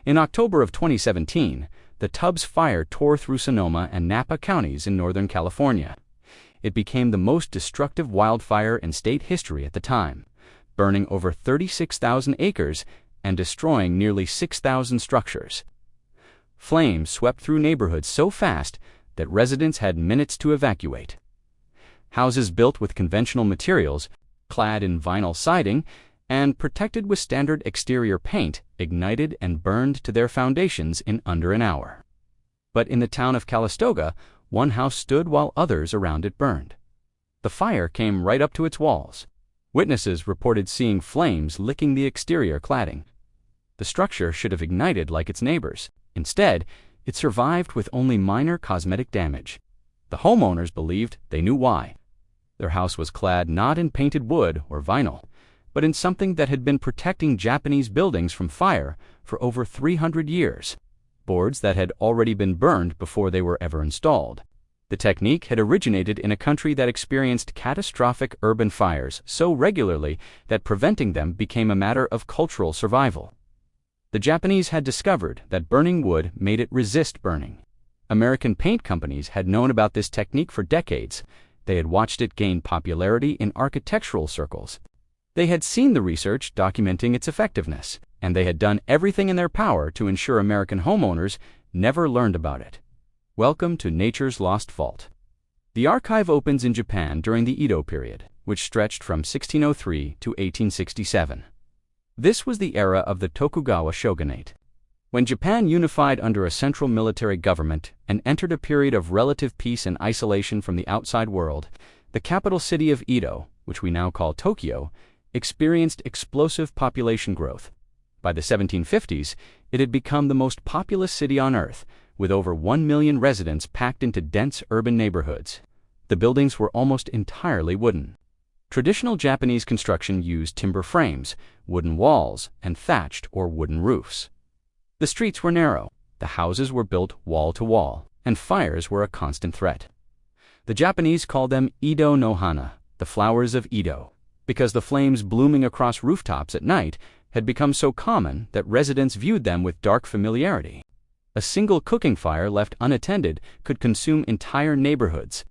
In October of 2017, the Tubbs fire tore through Sonoma and Napa counties in Northern California. It became the most destructive wildfire in state history at the time, burning over 36,000 acres and destroying nearly 6,000 structures. Flames swept through neighborhoods so fast that residents had minutes to evacuate. Houses built with conventional materials, clad in vinyl siding, and protected with standard exterior paint ignited and burned to their foundations in under an hour. But in the town of Calistoga, one house stood while others around it burned. The fire came right up to its walls. Witnesses reported seeing flames licking the exterior cladding. The structure should have ignited like its neighbors. Instead, it survived with only minor cosmetic damage. The homeowners believed they knew why. Their house was clad not in painted wood or vinyl, but in something that had been protecting Japanese buildings from fire for over 300 years, boards that had already been burned before they were ever installed. The technique had originated in a country that experienced catastrophic urban fires so regularly that preventing them became a matter of cultural survival. The Japanese had discovered that burning wood made it resist burning. American paint companies had known about this technique for decades. They had watched it gain popularity in architectural circles. They had seen the research documenting its effectiveness, and they had done everything in their power to ensure American homeowners never learned about it. Welcome to Nature's Lost Vault. The archive opens in Japan during the Edo period, which stretched from 1603 to 1867. This was the era of the Tokugawa shogunate. When Japan unified under a central military government and entered a period of relative peace and isolation from the outside world, the capital city of Edo, which we now call Tokyo, experienced explosive population growth. By the 1750s, it had become the most populous city on Earth, with over 1 million residents packed into dense urban neighborhoods. The buildings were almost entirely wooden. Traditional Japanese construction used timber frames, wooden walls, and thatched or wooden roofs. The streets were narrow, the houses were built wall to wall, and fires were a constant threat. The Japanese called them Edo no Hana, the flowers of Edo, because the flames blooming across rooftops at night had become so common that residents viewed them with dark familiarity. A single cooking fire left unattended could consume entire neighborhoods.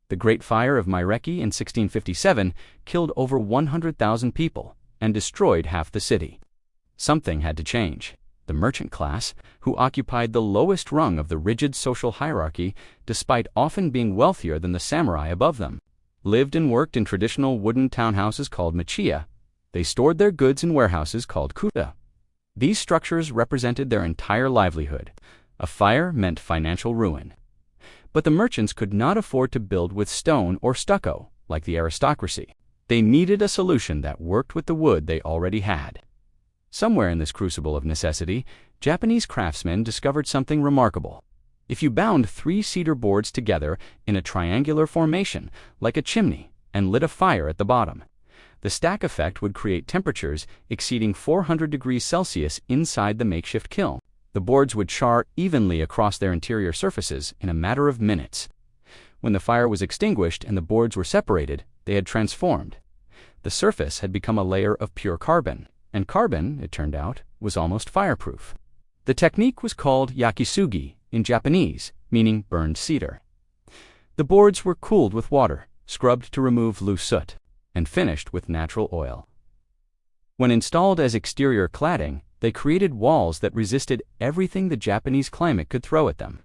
The Great Fire of Maireki in 1657 killed over 100,000 people and destroyed half the city. Something had to change. The merchant class, who occupied the lowest rung of the rigid social hierarchy despite often being wealthier than the samurai above them, lived and worked in traditional wooden townhouses called machiya. They stored their goods in warehouses called kuta. These structures represented their entire livelihood. A fire meant financial ruin. But the merchants could not afford to build with stone or stucco, like the aristocracy. They needed a solution that worked with the wood they already had. Somewhere in this crucible of necessity, Japanese craftsmen discovered something remarkable. If you bound 3 cedar boards together in a triangular formation, like a chimney, and lit a fire at the bottom, the stack effect would create temperatures exceeding 400 degrees Celsius inside the makeshift kiln. The boards would char evenly across their interior surfaces in a matter of minutes. When the fire was extinguished and the boards were separated, they had transformed. The surface had become a layer of pure carbon, and carbon, it turned out, was almost fireproof. The technique was called Yakisugi in Japanese, meaning burned cedar. The boards were cooled with water, scrubbed to remove loose soot, and finished with natural oil. When installed as exterior cladding, they created walls that resisted everything the Japanese climate could throw at them.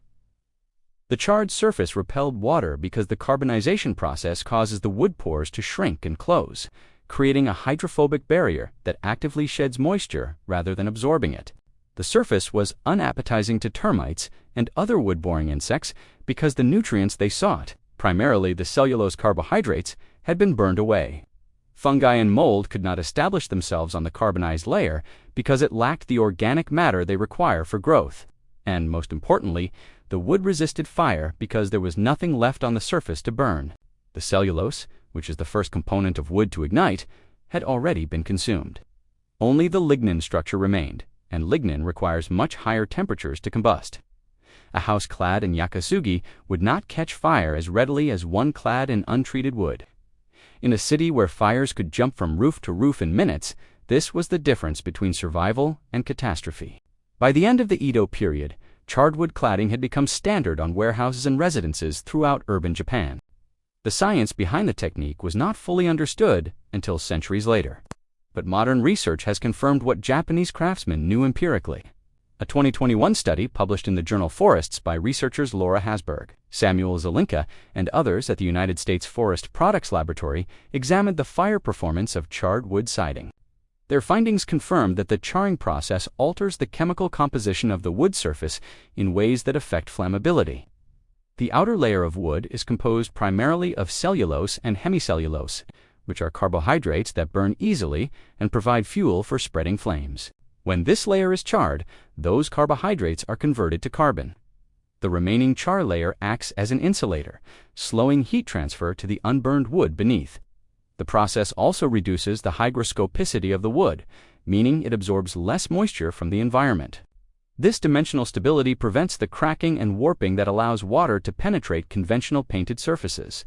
The charred surface repelled water because the carbonization process causes the wood pores to shrink and close, creating a hydrophobic barrier that actively sheds moisture rather than absorbing it. The surface was unappetizing to termites and other wood-boring insects because the nutrients they sought, primarily the cellulose carbohydrates, had been burned away. Fungi and mold could not establish themselves on the carbonized layer because it lacked the organic matter they require for growth. And most importantly, the wood resisted fire because there was nothing left on the surface to burn. The cellulose, which is the first component of wood to ignite, had already been consumed. Only the lignin structure remained, and lignin requires much higher temperatures to combust. A house clad in Yakisugi would not catch fire as readily as one clad in untreated wood. In a city where fires could jump from roof to roof in minutes, this was the difference between survival and catastrophe. By the end of the Edo period, charred wood cladding had become standard on warehouses and residences throughout urban Japan. The science behind the technique was not fully understood until centuries later. But modern research has confirmed what Japanese craftsmen knew empirically. A 2021 study published in the journal Forests by researchers Laura Hasberg, Samuel Zelinka, and others at the United States Forest Products Laboratory examined the fire performance of charred wood siding. Their findings confirmed that the charring process alters the chemical composition of the wood surface in ways that affect flammability. The outer layer of wood is composed primarily of cellulose and hemicellulose, which are carbohydrates that burn easily and provide fuel for spreading flames. When this layer is charred, those carbohydrates are converted to carbon. The remaining char layer acts as an insulator, slowing heat transfer to the unburned wood beneath. The process also reduces the hygroscopicity of the wood, meaning it absorbs less moisture from the environment. This dimensional stability prevents the cracking and warping that allows water to penetrate conventional painted surfaces.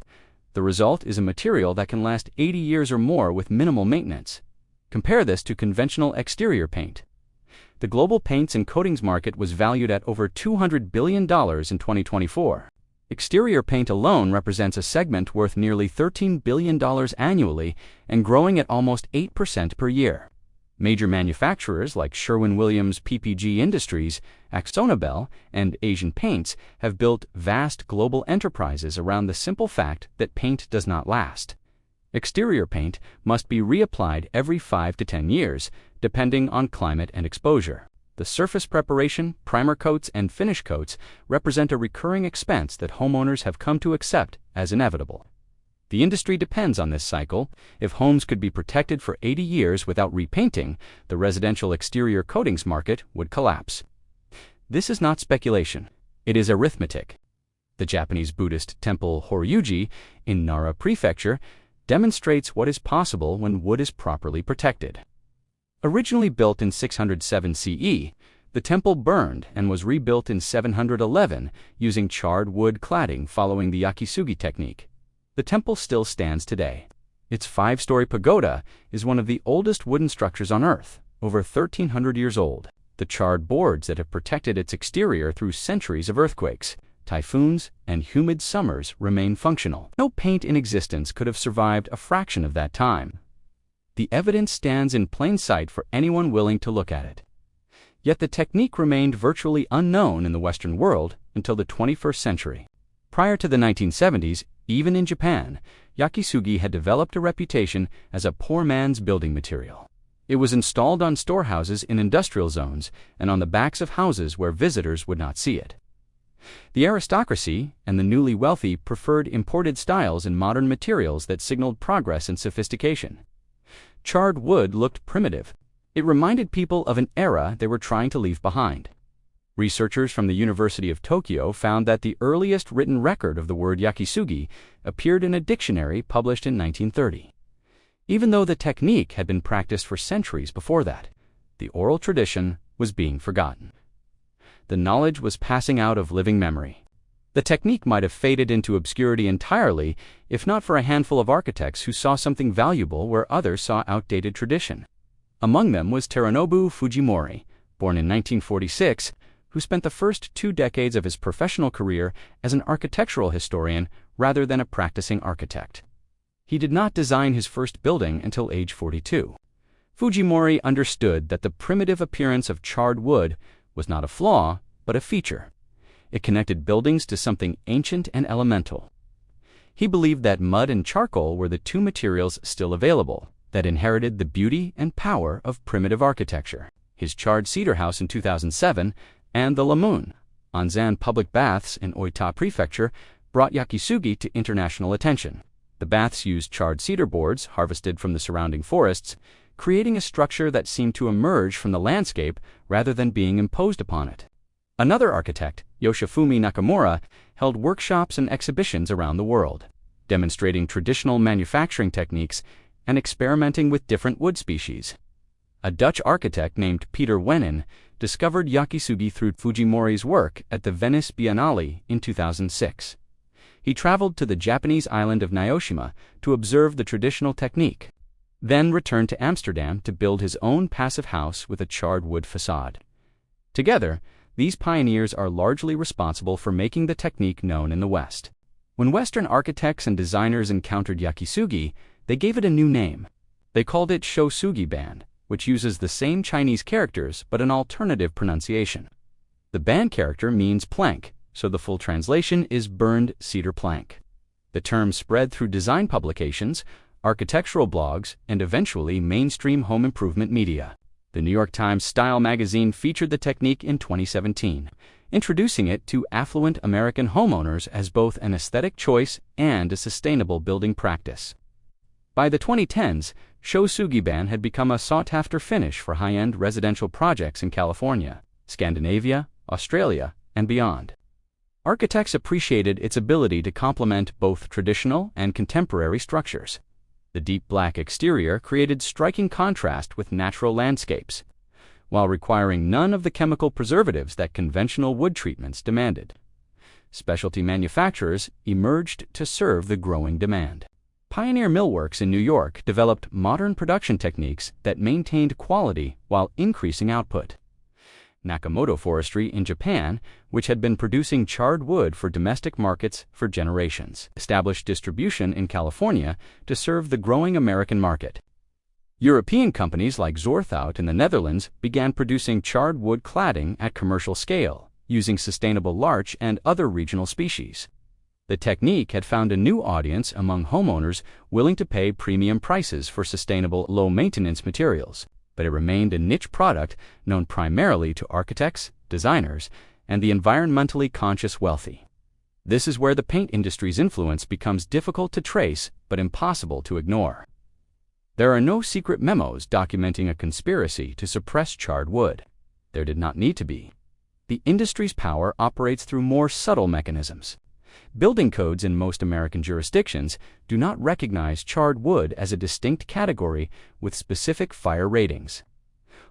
The result is a material that can last 80 years or more with minimal maintenance. Compare this to conventional exterior paint. The global paints and coatings market was valued at over $200 billion in 2024. Exterior paint alone represents a segment worth nearly $13 billion annually and growing at almost 8% per year. Major manufacturers like Sherwin-Williams PPG Industries, AkzoNobel, and Asian Paints have built vast global enterprises around the simple fact that paint does not last. Exterior paint must be reapplied every 5 to 10 years, depending on climate and exposure. The surface preparation, primer coats, and finish coats represent a recurring expense that homeowners have come to accept as inevitable. The industry depends on this cycle. If homes could be protected for 80 years without repainting, the residential exterior coatings market would collapse. This is not speculation. It is arithmetic. The Japanese Buddhist temple Horyuji in Nara Prefecture demonstrates what is possible when wood is properly protected. Originally built in 607 CE, the temple burned and was rebuilt in 711 using charred wood cladding following the Yakisugi technique. The temple still stands today. Its 5-story pagoda is one of the oldest wooden structures on Earth, over 1,300 years old. The charred boards that have protected its exterior through centuries of earthquakes, typhoons, and humid summers remain functional. No paint in existence could have survived a fraction of that time. The evidence stands in plain sight for anyone willing to look at it. Yet the technique remained virtually unknown in the Western world until the 21st century. Prior to the 1970s, even in Japan, Yakisugi had developed a reputation as a poor man's building material. It was installed on storehouses in industrial zones and on the backs of houses where visitors would not see it. The aristocracy and the newly wealthy preferred imported styles and modern materials that signaled progress and sophistication. Charred wood looked primitive. It reminded people of an era they were trying to leave behind. Researchers from the University of Tokyo found that the earliest written record of the word yakisugi appeared in a dictionary published in 1930. Even though the technique had been practiced for centuries before that, the oral tradition was being forgotten. The knowledge was passing out of living memory. The technique might have faded into obscurity entirely if not for a handful of architects who saw something valuable where others saw outdated tradition. Among them was Teranobu Fujimori, born in 1946, who spent the first 2 decades of his professional career as an architectural historian rather than a practicing architect. He did not design his first building until age 42. Fujimori understood that the primitive appearance of charred wood was not a flaw, but a feature. It connected buildings to something ancient and elemental. He believed that mud and charcoal were the 2 materials still available that inherited the beauty and power of primitive architecture. His charred cedar house in 2007 and the Lamun, Anzan public baths in Oita Prefecture brought Yakisugi to international attention. The baths used charred cedar boards harvested from the surrounding forests, creating a structure that seemed to emerge from the landscape rather than being imposed upon it. Another architect, Yoshifumi Nakamura, held workshops and exhibitions around the world, demonstrating traditional manufacturing techniques and experimenting with different wood species. A Dutch architect named Peter Wennen discovered Yakisugi through Fujimori's work at the Venice Biennale in 2006. He traveled to the Japanese island of Naoshima to observe the traditional technique, then returned to Amsterdam to build his own passive house with a charred wood facade. Together, these pioneers are largely responsible for making the technique known in the West. When Western architects and designers encountered Yakisugi, they gave it a new name. They called it Shou band, which uses the same Chinese characters but an alternative pronunciation. The band character means plank, so the full translation is burned cedar plank. The term spread through design publications, architectural blogs, and eventually mainstream home improvement media. The New York Times Style magazine featured the technique in 2017, introducing it to affluent American homeowners as both an aesthetic choice and a sustainable building practice. By the 2010s, Shou band had become a sought-after finish for high-end residential projects in California, Scandinavia, Australia, and beyond. Architects appreciated its ability to complement both traditional and contemporary structures. The deep black exterior created striking contrast with natural landscapes, while requiring none of the chemical preservatives that conventional wood treatments demanded. Specialty manufacturers emerged to serve the growing demand. Pioneer Millworks in New York developed modern production techniques that maintained quality while increasing output. Nakamoto Forestry in Japan, which had been producing charred wood for domestic markets for generations, established distribution in California to serve the growing American market. European companies like Zorthout in the Netherlands began producing charred wood cladding at commercial scale, using sustainable larch and other regional species. The technique had found a new audience among homeowners willing to pay premium prices for sustainable, low-maintenance materials, but it remained a niche product known primarily to architects, designers, and the environmentally conscious wealthy. This is where the paint industry's influence becomes difficult to trace but impossible to ignore. There are no secret memos documenting a conspiracy to suppress charred wood. There did not need to be. The industry's power operates through more subtle mechanisms. Building codes in most American jurisdictions do not recognize charred wood as a distinct category with specific fire ratings.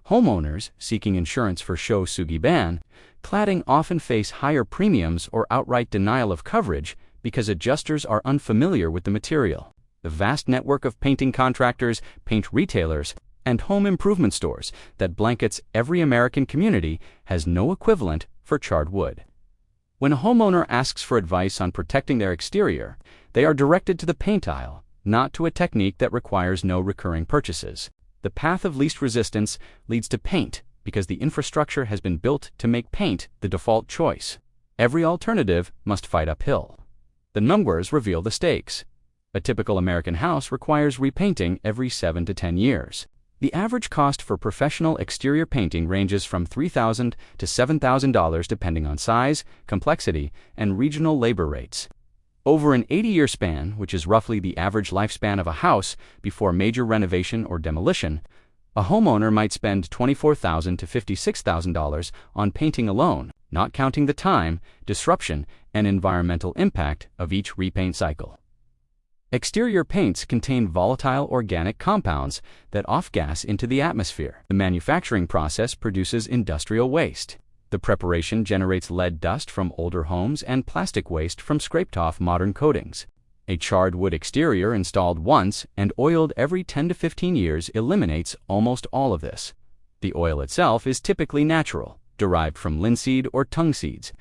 Homeowners seeking insurance for Shou ban cladding often face higher premiums or outright denial of coverage because adjusters are unfamiliar with the material. The vast network of painting contractors, paint retailers, and home improvement stores that blankets every American community has no equivalent for charred wood. When a homeowner asks for advice on protecting their exterior, they are directed to the paint aisle, not to a technique that requires no recurring purchases. The path of least resistance leads to paint because the infrastructure has been built to make paint the default choice. Every alternative must fight uphill. The numbers reveal the stakes. A typical American house requires repainting every 7 to 10 years. The average cost for professional exterior painting ranges from $3,000 to $7,000 depending on size, complexity, and regional labor rates. Over an 80-year span, which is roughly the average lifespan of a house before major renovation or demolition, a homeowner might spend $24,000 to $56,000 on painting alone, not counting the time, disruption, and environmental impact of each repaint cycle. Exterior paints contain volatile organic compounds that off-gas into the atmosphere. The manufacturing process produces industrial waste. The preparation generates lead dust from older homes and plastic waste from scraped-off modern coatings. A charred wood exterior installed once and oiled every 10 to 15 years eliminates almost all of this. The oil itself is typically natural, derived from linseed or tung seeds.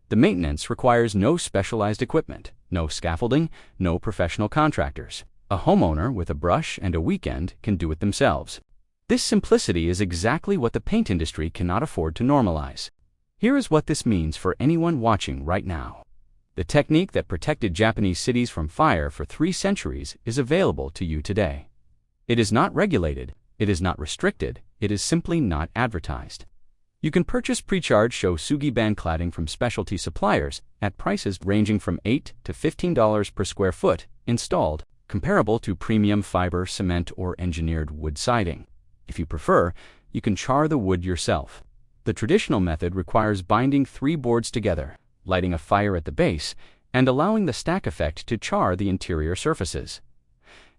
The maintenance requires no specialized equipment, no scaffolding, no professional contractors. A homeowner with a brush and a weekend can do it themselves. This simplicity is exactly what the paint industry cannot afford to normalize. Here is what this means for anyone watching right now. The technique that protected Japanese cities from fire for 3 centuries is available to you today. It is not regulated, it is not restricted, it is simply not advertised. You can purchase pre-charred Shou band cladding from specialty suppliers at prices ranging from $8 to $15 per square foot, installed, comparable to premium fiber, cement, or engineered wood siding. If you prefer, you can char the wood yourself. The traditional method requires binding 3 boards together, lighting a fire at the base, and allowing the stack effect to char the interior surfaces.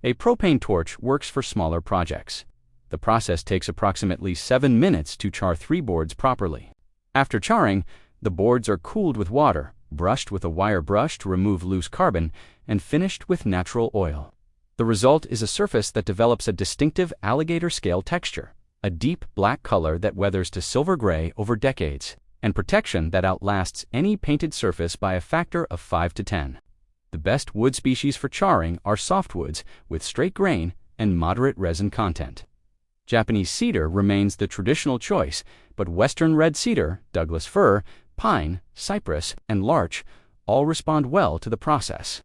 A propane torch works for smaller projects. The process takes approximately 7 minutes to char 3 boards properly. After charring, the boards are cooled with water, brushed with a wire brush to remove loose carbon, and finished with natural oil. The result is a surface that develops a distinctive alligator-scale texture. a deep black color that weathers to silver gray over decades, and protection that outlasts any painted surface by a factor of 5 to 10. The best wood species for charring are softwoods with straight grain and moderate resin content. Japanese cedar remains the traditional choice, but Western red cedar, Douglas fir, pine, cypress, and larch all respond well to the process.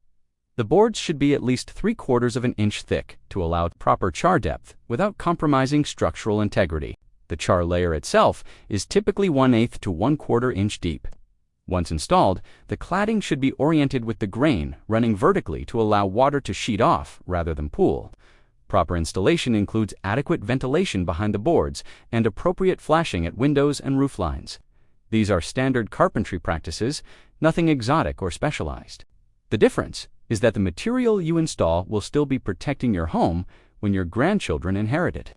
The boards should be at least 3/4 of an inch thick to allow proper char depth without compromising structural integrity. The char layer itself is typically 1/8 to 1/4 inch deep. Once installed, the cladding should be oriented with the grain running vertically to allow water to sheet off rather than pool. Proper installation includes adequate ventilation behind the boards and appropriate flashing at windows and roof lines. These are standard carpentry practices, nothing exotic or specialized. The difference is that the material you install will still be protecting your home when your grandchildren inherit it.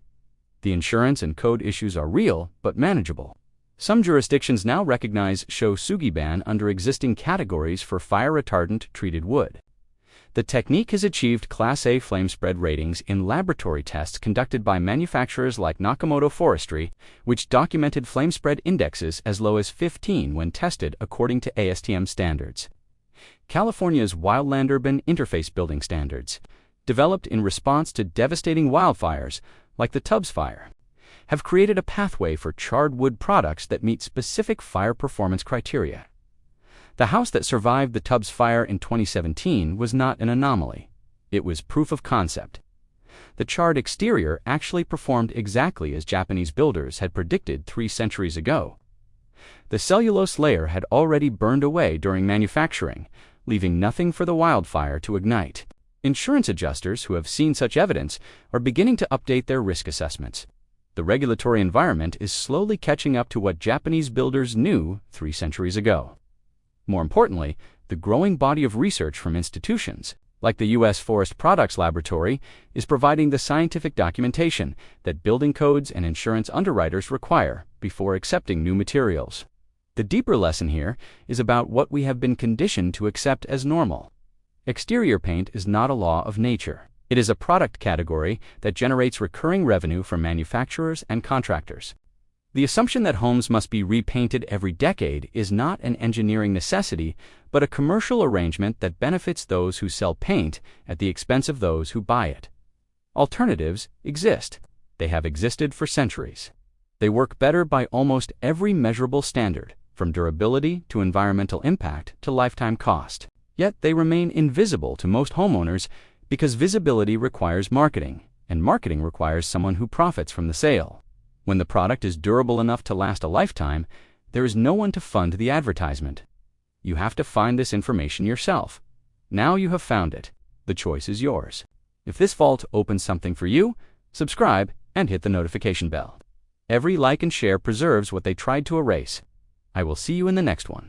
The insurance and code issues are real, but manageable. Some jurisdictions now recognize Sugi ban under existing categories for fire-retardant treated wood. The technique has achieved Class A flame spread ratings in laboratory tests conducted by manufacturers like Nakamoto Forestry, which documented flame spread indexes as low as 15 when tested according to ASTM standards. California's Wildland Urban Interface Building Standards, developed in response to devastating wildfires like the Tubbs Fire, have created a pathway for charred wood products that meet specific fire performance criteria. The house that survived the Tubbs Fire in 2017 was not an anomaly. It was proof of concept. The charred exterior actually performed exactly as Japanese builders had predicted 3 centuries ago. The cellulose layer had already burned away during manufacturing, leaving nothing for the wildfire to ignite. Insurance adjusters who have seen such evidence are beginning to update their risk assessments. The regulatory environment is slowly catching up to what Japanese builders knew 3 centuries ago. More importantly, the growing body of research from institutions, like the U.S. Forest Products Laboratory, is providing the scientific documentation that building codes and insurance underwriters require before accepting new materials. The deeper lesson here is about what we have been conditioned to accept as normal. Exterior paint is not a law of nature. It is a product category that generates recurring revenue from manufacturers and contractors. The assumption that homes must be repainted every decade is not an engineering necessity, but a commercial arrangement that benefits those who sell paint at the expense of those who buy it. Alternatives exist. They have existed for centuries. They work better by almost every measurable standard, from durability to environmental impact to lifetime cost. Yet they remain invisible to most homeowners because visibility requires marketing, and marketing requires someone who profits from the sale. When the product is durable enough to last a lifetime, there is no one to fund the advertisement. You have to find this information yourself. Now you have found it. The choice is yours. If this vault opens something for you, subscribe and hit the notification bell. Every like and share preserves what they tried to erase. I will see you in the next one.